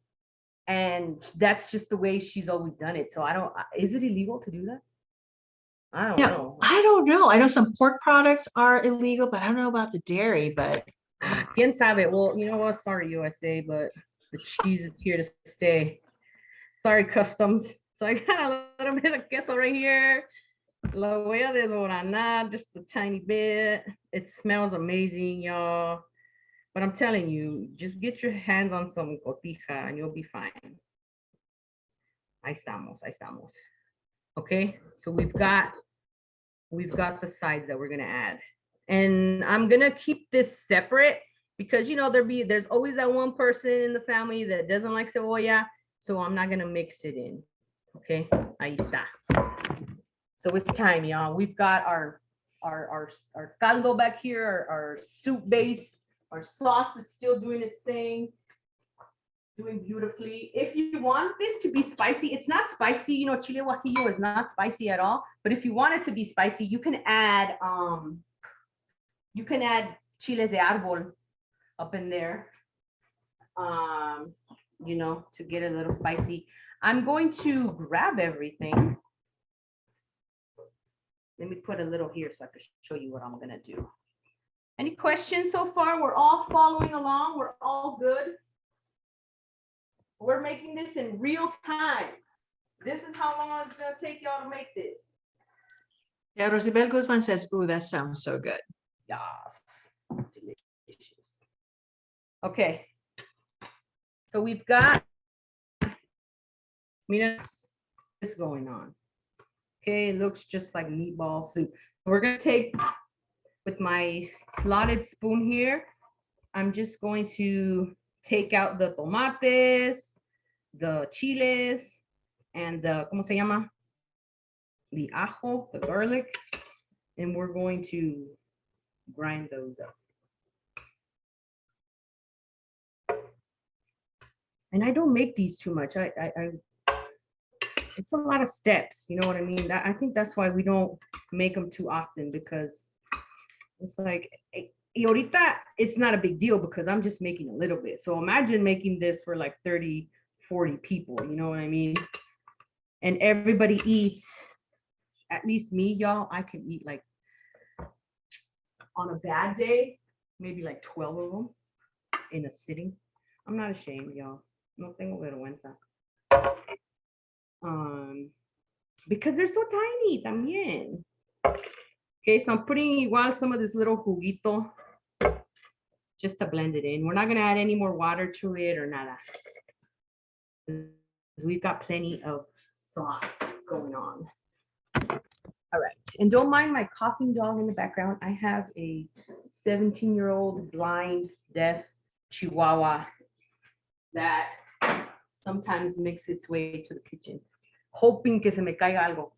that's just the way she's always done it. So I don't, is it illegal to do that? I don't know. I don't know. I know some pork products are illegal, but I don't know about the dairy, but. Quien sabe? Well, you know what? Sorry, USA, but the cheese is here to stay. Sorry, customs. So I got a little bit of queso right here. La voy a desbaranar just a tiny bit. It smells amazing, y'all. But I'm telling you, just get your hands on some cotija and you'll be fine. Ahí estamos, ahí estamos. Okay, so we've got the sides that we're gonna add. And I'm gonna keep this separate because, you know, there's always that one person in the family that doesn't like cebolla, so I'm not gonna mix it in. Okay, ahí está. So it's time, y'all. We've got our caldo back here, our soup base. Our sauce is still doing its thing, doing beautifully. If you want this to be spicy, it's not spicy. You know, chile guajillo is not spicy at all. But if you want it to be spicy, you can add chiles de árbol up in there, you know, to get a little spicy. I'm going to grab everything. Let me put a little here so I can show you what I'm gonna do. Any questions so far? We're all following along. We're all good. We're making this in real time. This is how long it's gonna take y'all to make this. Yeah, Rosibel Guzman says, ooh, that sounds so good. Yes, delicious. Okay, so we've got, this going on. Okay, it looks just like meatball soup. We're gonna take, with my slotted spoon here, I'm just going to take out the tomates, the chiles, and the, ¿cómo se llama? The ajo, the garlic, and we're going to grind those up. And I don't make these too much. It's a lot of steps, you know what I mean? I think that's why we don't make them too often, because it's like, y ahorita it's not a big deal because I'm just making a little bit. So imagine making this for like 30, 40 people, you know what I mean? And everybody eats, at least me, y'all, I can eat like, on a bad day, maybe like 12 of them in a sitting. I'm not ashamed, y'all. No tengo vergüenza. Because they're so tiny también. Okay, so I'm putting igual some of this little juguito just to blend it in. We're not gonna add any more water to it or nada. We've got plenty of sauce going on. All right, and don't mind my coughing dog in the background. I have a 17-year-old blind, deaf Chihuahua that sometimes makes its way to the kitchen, hoping que se me caiga algo.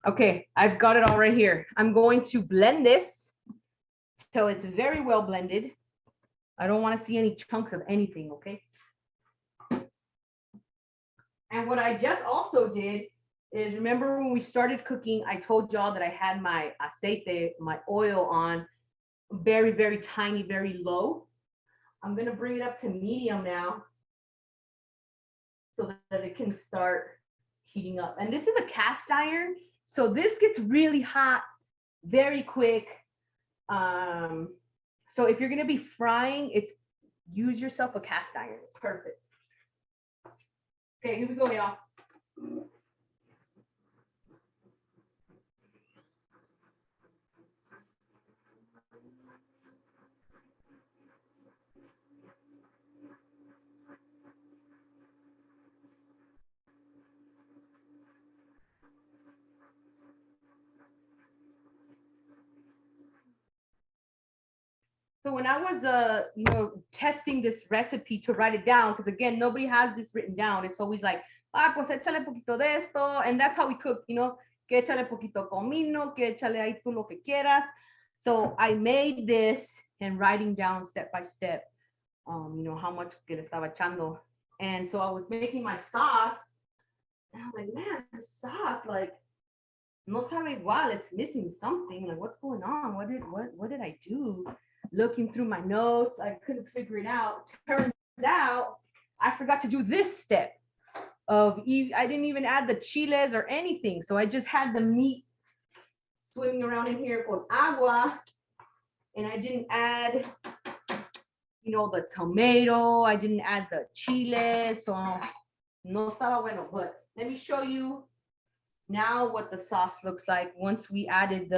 Okay, I've got it all right here. I'm going to blend this till it's very well blended. I don't want to see any chunks of anything, okay? And what I just also did is, remember when we started cooking, I told y'all that I had my aceite, my oil on very, very tiny, very low. I'm gonna bring it up to medium now so that it can start heating up. And this is a cast iron, so this gets really hot very quick. So if you're gonna be frying, use yourself a cast iron. Perfect. Okay, here we go, y'all. So when I was, testing this recipe to write it down, because again, nobody has this written down. It's always like, pues échale poquito de esto, and that's how we cook, que échale poquito comino, que échale ahí tú lo que quieras. So I made this and writing down step by step, how much que le estaba echando. And so I was making my sauce, And I'm like, man, the sauce, like, no sabe igual. It's missing something. Like, what's going on? What did I do? Looking through my notes, I couldn't figure it out. Turns out I forgot to do this step of I didn't even add the chiles or anything. So I just had the meat swimming around in here con agua, and I didn't add, you know, the tomato. I didn't add the chile, so no estaba bueno. But let me show you now what the sauce looks like once we added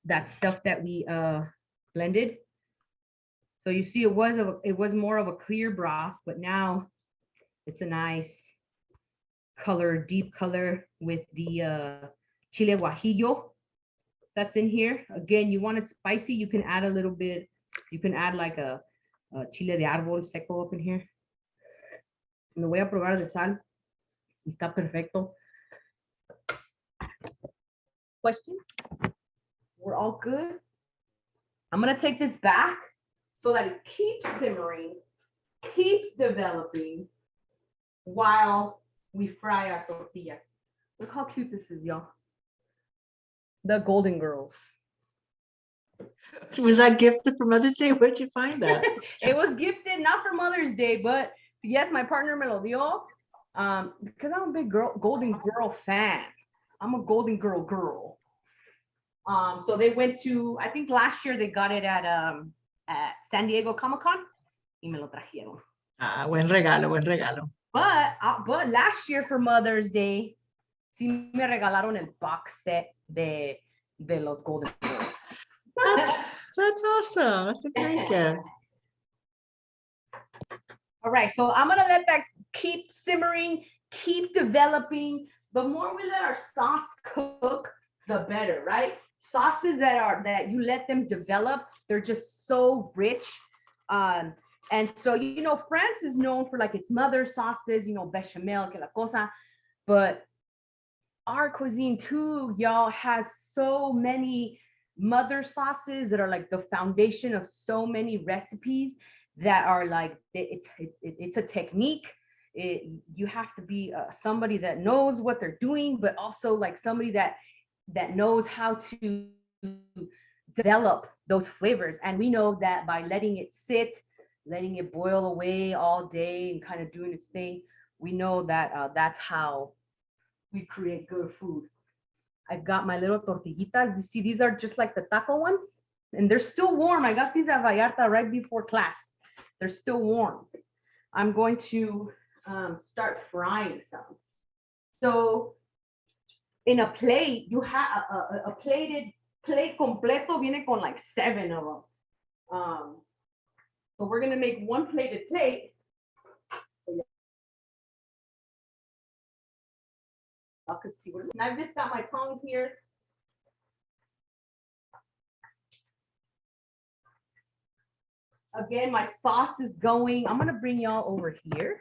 that stuff that we blended. So you see, it was more of a clear broth, but now it's a nice color, deep color with the chile guajillo that's in here. Again, you want it spicy, you can add a little bit. You can add like a chile de árbol seco up in here. Me voy a probar de sal. Está perfecto. Questions? We're all good. I'm gonna take this back so that it keeps simmering, keeps developing while we fry our tortillas. Look how cute this is, y'all. The Golden Girls. Was that gifted for Mother's Day? Where'd you find that? It was gifted not for Mother's Day, but yes, my partner me lo dio. Because I'm a big Golden Girl fan. I'm a Golden Girl. So they went to, I think last year they got it at San Diego Comic-Con y me lo trajeron. Ah, buen regalo, buen regalo. But last year for Mother's Day, sí me regalaron el box set de los Golden Girls. That's awesome. That's a great gift. All right, so I'm gonna let that keep simmering, keep developing. The more we let our sauce cook, the better, right? Sauces that you let them develop, they're just so rich. And so, you know, France is known for like its mother sauces, you know, bechamel, que la cosa, but our cuisine too, y'all, has so many mother sauces that are like the foundation of so many recipes that are like, it's a technique. You have to be somebody that knows what they're doing, but also like somebody that knows how to develop those flavors. And we know that by letting it sit, letting it boil away all day and kind of doing its thing, we know that that's how we create good food. I've got my little tortillitas. You see, these are just like the taco ones, and they're still warm. I got these at Vallarta right before class. They're still warm. I'm going to start frying some. So in a plate, you have a plate completo viene con like 7 of them. So we're gonna make one plated plate. I could see what I've just got my tongs here. Again, my sauce is going. I'm gonna bring y'all over here.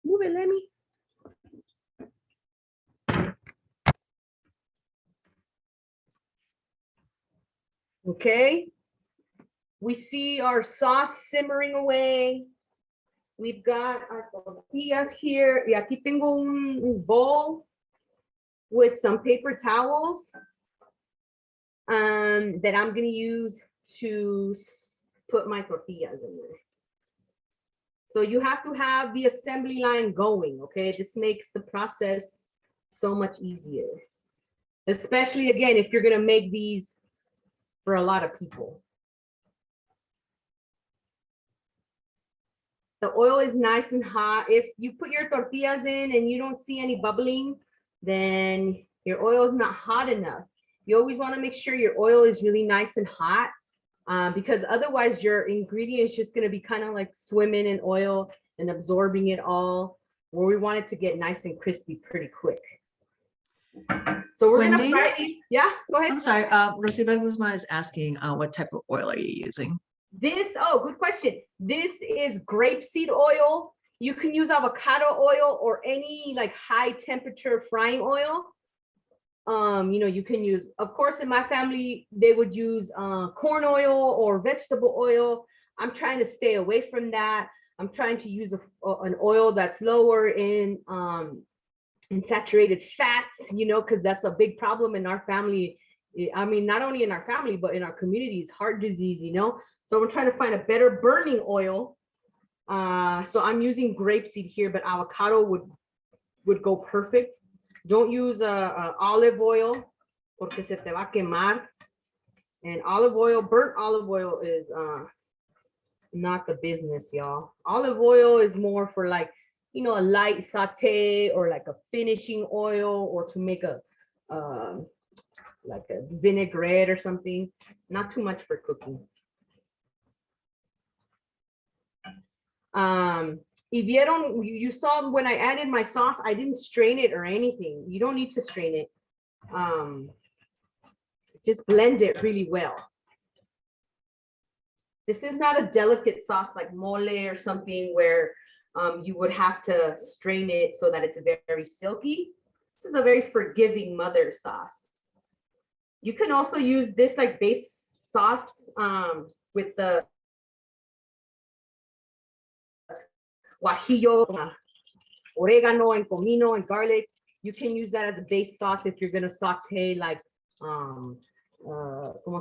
Move it, Lemmy. Okay. We see our sauce simmering away. We've got our tortillas here. Y aquí tengo un bowl with some paper towels that I'm going to use to put my tortillas in there. So you have to have the assembly line going, okay? This makes the process so much easier. Especially, again, if you're going to make these for a lot of people. The oil is nice and hot. If you put your tortillas in and you don't see any bubbling, then your oil is not hot enough. You always want to make sure your oil is really nice and hot because otherwise your ingredient is just going to be kind of like swimming in oil and absorbing it all, where we want it to get nice and crispy pretty quick. So we're going to fry these. Yeah, go ahead. I'm sorry. Rosita Guzman is asking what type of oil are you using? This, oh, good question. This is grapeseed oil. You can use avocado oil or any like high temperature frying oil. You know, you can use, of course, in my family, they would use corn oil or vegetable oil. I'm trying to stay away from that. I'm trying to use an oil that's lower in saturated fats, you know, because that's a big problem in our family. I mean, not only in our family, but in our communities, heart disease, you know. So we're trying to find a better burning oil. So I'm using grapeseed here, but avocado would go perfect. Don't use olive oil porque se te va a quemar. And olive oil, burnt olive oil is not the business, y'all. Olive oil is more for like, you know, a light saute or like a finishing oil or to make a like a vinaigrette or something. Not too much for cooking. If you saw when I added my sauce, I didn't strain it or anything. You don't need to strain it. Just blend it really well. This is not a delicate sauce like mole or something where you would have to strain it so that it's very silky. This is a very forgiving mother sauce. You can also use this like base sauce with the guajillo, oregano and comino and garlic. You can use that as a base sauce if you're gonna saute like como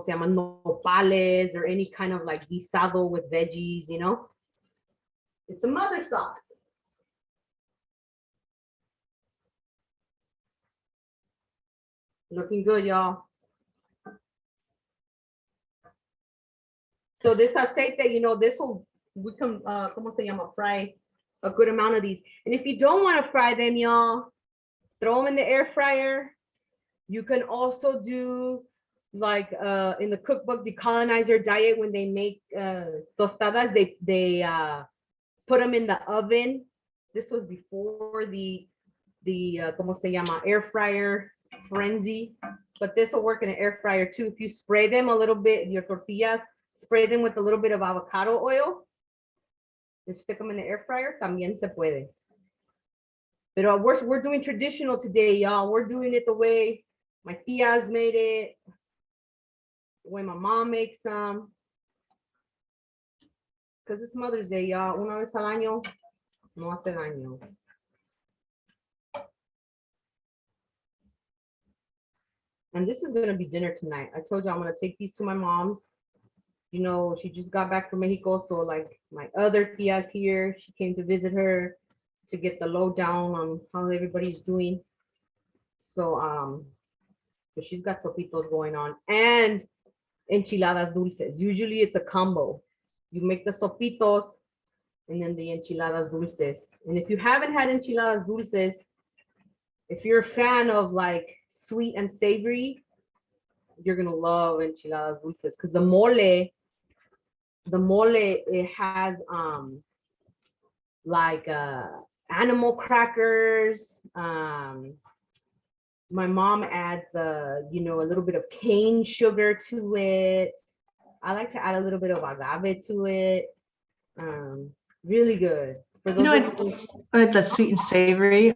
se llama, nopales or any kind of like guisado with veggies, you know. It's a mother sauce. Looking good, y'all. So this aceite, you know, this will, we can, como se llama, fry a good amount of these. And if you don't want to fry them, y'all, throw them in the air fryer. You can also do like in the cookbook, the colonizer diet, when they make tostadas, they put them in the oven. This was before the como se llama, air fryer frenzy, but this will work in an air fryer too. If you spray them a little bit, your tortillas, spray them with a little bit of avocado oil, just stick them in the air fryer, también se puede. But we're doing traditional today, y'all. We're doing it the way my tias made it, the way my mom makes them. Because it's Mother's Day, y'all. Una vez al año, no hace daño. And this is going to be dinner tonight. I told you I'm going to take these to my mom's. You know, she just got back from Mexico. So like my other tia's here. She came to visit her to get the lowdown on how everybody's doing. So she's got sopitos going on and enchiladas dulces. Usually it's a combo. You make the sopitos and then the enchiladas dulces. And if you haven't had enchiladas dulces, if you're a fan of like sweet and savory, you're gonna love enchiladas dulces because the mole, it has like animal crackers. My mom adds you know, a little bit of cane sugar to it. I like to add a little bit of agave to it. Really good. For those, You know, the sweet and savory.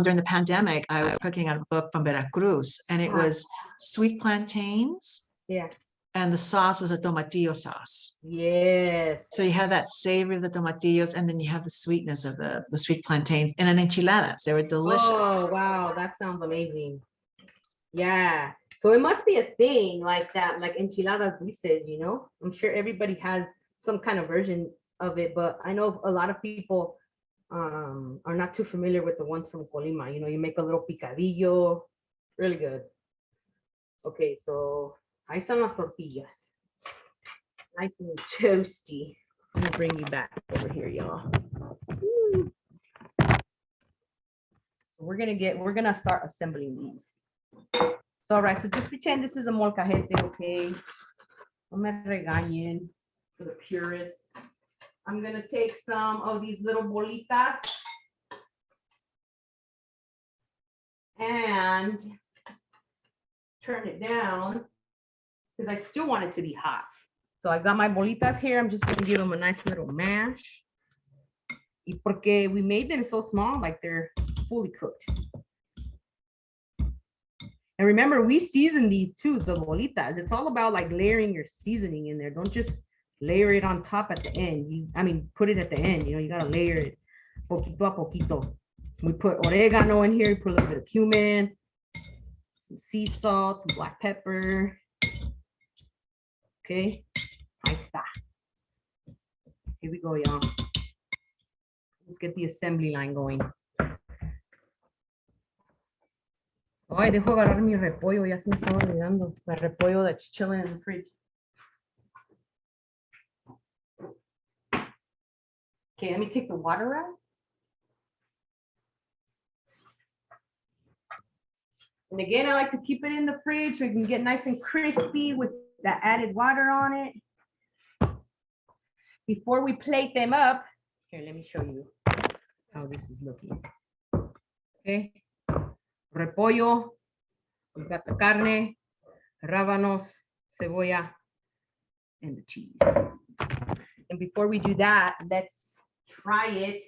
During the pandemic, I was cooking on a book from Veracruz, and it was sweet plantains. Yeah. And the sauce was a tomatillo sauce. Yes. So you have that savory of the tomatillos, and then you have the sweetness of the sweet plantains and an enchiladas. They were delicious. Oh, wow. That sounds amazing. Yeah. So it must be a thing like that, like enchiladas dulces, you know? I'm sure everybody has some kind of version of it, but I know a lot of people are not too familiar with the ones from Colima. You know, you make a little picadillo, really good. Okay, so ahí están las tortillas. Nice and toasty. I'm gonna bring you back over here, y'all. We're gonna start assembling these. So, all right, so just pretend this is a molcajete, okay? No me regañen for the purists. I'm gonna take some of these little bolitas and turn it down because I still want it to be hot. So I got my bolitas here. I'm just gonna give them a nice little mash. Y porque we made them so small, like they're fully cooked. And remember, we season these too, the bolitas. It's all about like layering your seasoning in there. Don't just layer it on top at the end. Put it at the end, you gotta layer it poquito a poquito. We put oregano in here, we put a little bit of cumin, some sea salt, some black pepper. Okay, ahí está. Here we go, y'all. Let's get the assembly line going. Ay, dejo agarrar mi repollo, ya se me estaba olvidando. My repollo that's chilling in the fridge. Okay, let me take the water out. And again, I like to keep it in the fridge so it can get nice and crispy with that added water on it. Before we plate them up, here, let me show you how this is looking. Okay, repollo, we've got the carne, rabanos, cebolla, and the cheese. And before we do that, let's try it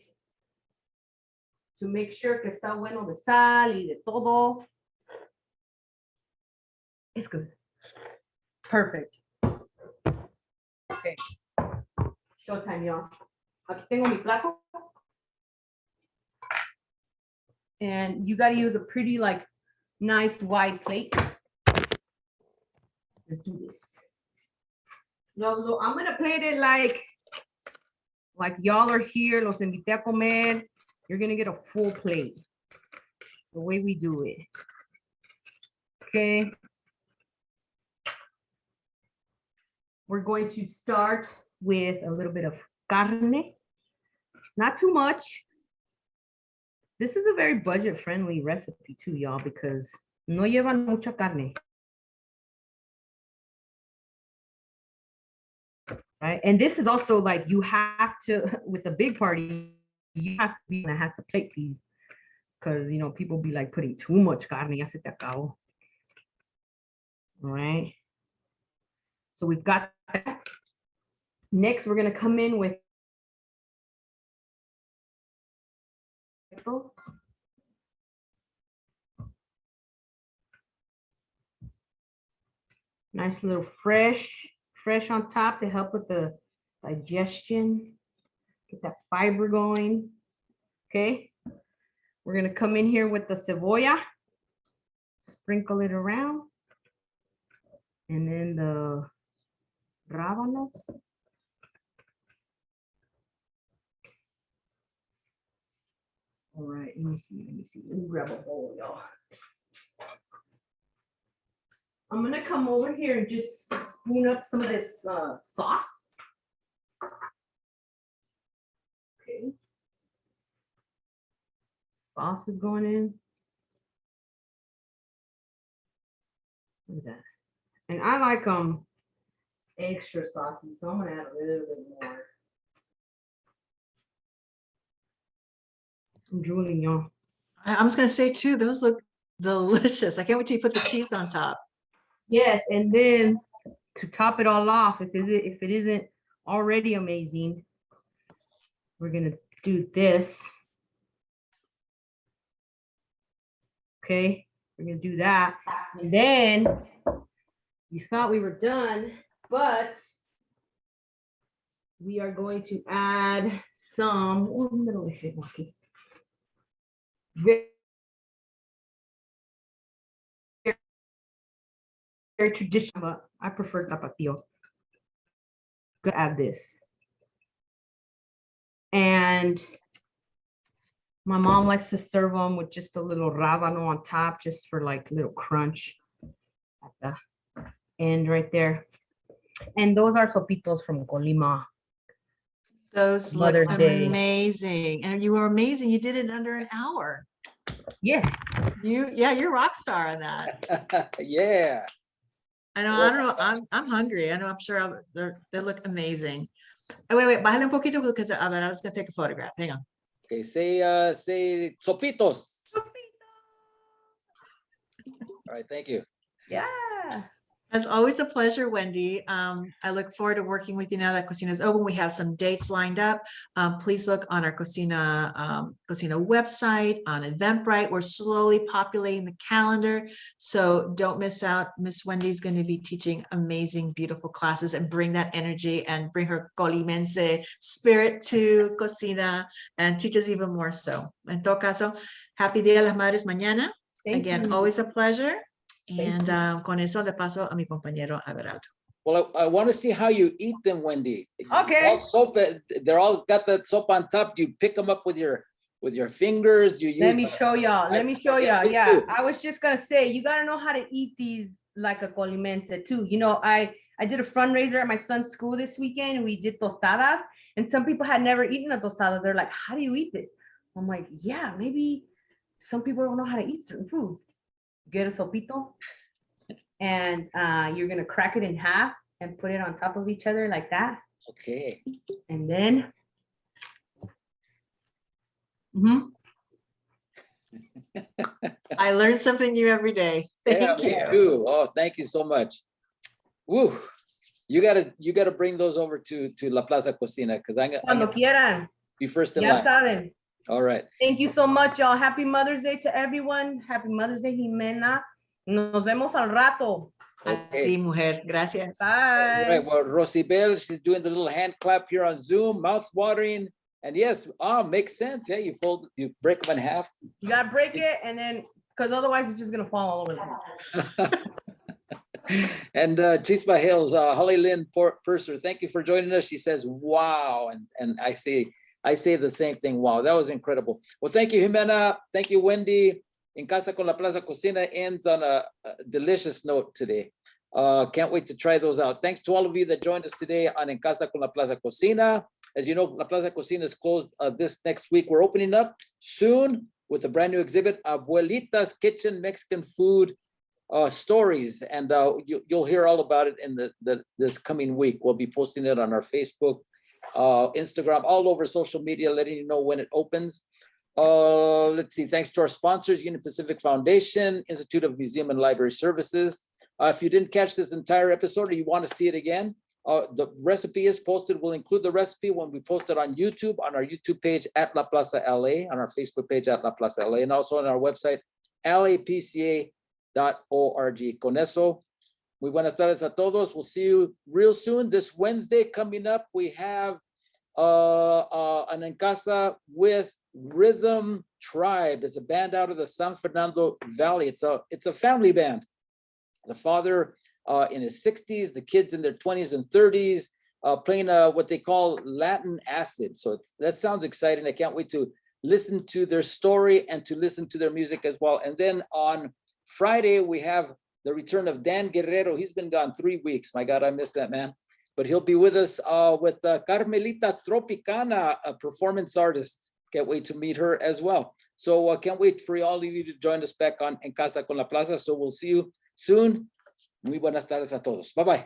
to make sure que está bueno de sal y de todo. It's good. Perfect. Okay. Showtime, y'all. Aquí tengo mi plato. And you got to use a pretty nice wide plate. Let's do this. No, I'm going to plate it like y'all are here. Los invité a comer. You're going to get a full plate. The way we do it. Okay. We're going to start with a little bit of carne. Not too much. This is a very budget-friendly recipe too, y'all, because no llevan mucha carne. Right? And this is also you have to, with the big party, you have to be that has to plate these. Because, people be putting too much carne. Ya se te acabó. All right. So we've got that. Next, we're going to come in with nice little fresh on top to help with the digestion, get that fiber going. Okay, we're going to come in here with the cebolla, sprinkle it around, and then the rábanos. All right, let me see. Let me grab a bowl, y'all. I'm gonna come over here and just spoon up some of this sauce. Okay. Sauce is going in. Look at that. And I like them extra saucy, so I'm gonna add a little bit more. I'm drooling, y'all. I was going to say too, those look delicious. I can't wait till you put the cheese on top. Yes, and then to top it all off, if it isn't already amazing, we're gonna do this. Okay, we're gonna do that, and then you thought we were done, but we are going to add some. Very traditional, but I prefer tapatio. Gonna add this. And my mom likes to serve them with just a little rábano on top, just for little crunch at the end right there. And those are sopitos from Colima. Those Mother's look Day. amazing. And you were amazing. You did it in under an hour. Yeah. You're a rock star on that. Yeah. I don't know. I'm hungry. I know. I'm sure they look amazing. Oh, wait, bájale un poquito because I was gonna take a photograph. Hang on. Okay, say sopitos. All right, thank you. Yeah. As always, a pleasure, Wendy. I look forward to working with you now that Cocina is open. We have some dates lined up. Please look on our Cocina website, on Eventbrite. We're slowly populating the calendar, so don't miss out. Miss Wendy's going to be teaching amazing, beautiful classes, and bring that energy and bring her Colimense spirit to Cocina and teach us even more so. En todo caso, happy Dia de las Madres mañana. Thank Again, you. always a pleasure. Thank And con eso le paso a mi compañero Averaldo. Well, I want to see how you eat them, Wendy. Okay. All soap, they're all got that soap on top. Do you pick them up with your fingers? Do you use? Let me show y'all. Let me show y'all. me Yeah, too. I was just gonna say, you gotta know how to eat these like a colimense too. You know, I did a fundraiser at my son's school this weekend, and we did tostadas, and some people had never eaten a tostada. They're like, how do you eat this? I'm like, yeah, maybe some people don't know how to eat certain foods. Get a sopito, and you're gonna crack it in half and put it on top of each other like that. Okay. And then, I learn something new every day. Yeah, Thank me you. too. Oh, thank you so much. Woo. You gotta bring those over to La Plaza Cocina, because I'm cuando gonna quieran, be first in ya line. saben. All right. Thank you so much, y'all. Happy Mother's Day to everyone. Happy Mother's Day, Jimena. Nos vemos al rato. A Okay. ti, mujer. Gracias. All Bye. right. Well, Rosibel, she's doing the little hand clap here on Zoom, mouth watering. And yes, makes sense. Yeah, you break them in half. You gotta break it, and then, because otherwise it's just gonna fall all over the place. And Chispa Hills, Holly Lynn Purser, thank you for joining us. She says, wow. And I say the same thing. Wow, that was incredible. Well, thank you, Jimena. Thank you, Wendy. En Casa con la Plaza Cocina ends on a delicious note today. Can't wait to try those out. Thanks to all of you that joined us today on En Casa con la Plaza Cocina. As you know, La Plaza Cocina is closed this next week. We're opening up soon with a brand new exhibit, Abuelita's Kitchen, Mexican Food Stories. And you'll hear all about it in this coming week. We'll be posting it on our Facebook, Instagram, all over social media, letting you know when it opens. Let's see, thanks to our sponsors, Union Pacific Foundation, Institute of Museum and Library Services. If you didn't catch this entire episode or you want to see it again, the recipe is posted. We'll include the recipe when we post it on YouTube, on our YouTube page at La Plaza LA, on our Facebook page at La Plaza LA, and also on our website, lapca.org. Con eso, muy buenas tardes a todos. We'll see you real soon. This Wednesday coming up, we have an En Casa with Rhythm Tribe. It's a band out of the San Fernando Valley. It's a family band. The father in his 60s, the kids in their 20s and 30s, playing what they call Latin acid. So that sounds exciting. I can't wait to listen to their story and to listen to their music as well. And then on Friday, we have the return of Dan Guerrero. He's been gone 3 weeks. My God, I miss that man. But he'll be with us with Carmelita Tropicana, a performance artist. Can't wait to meet her as well. So can't wait for all of you to join us back on En Casa con la Plaza. So we'll see you soon. Muy buenas tardes a todos. Bye-bye.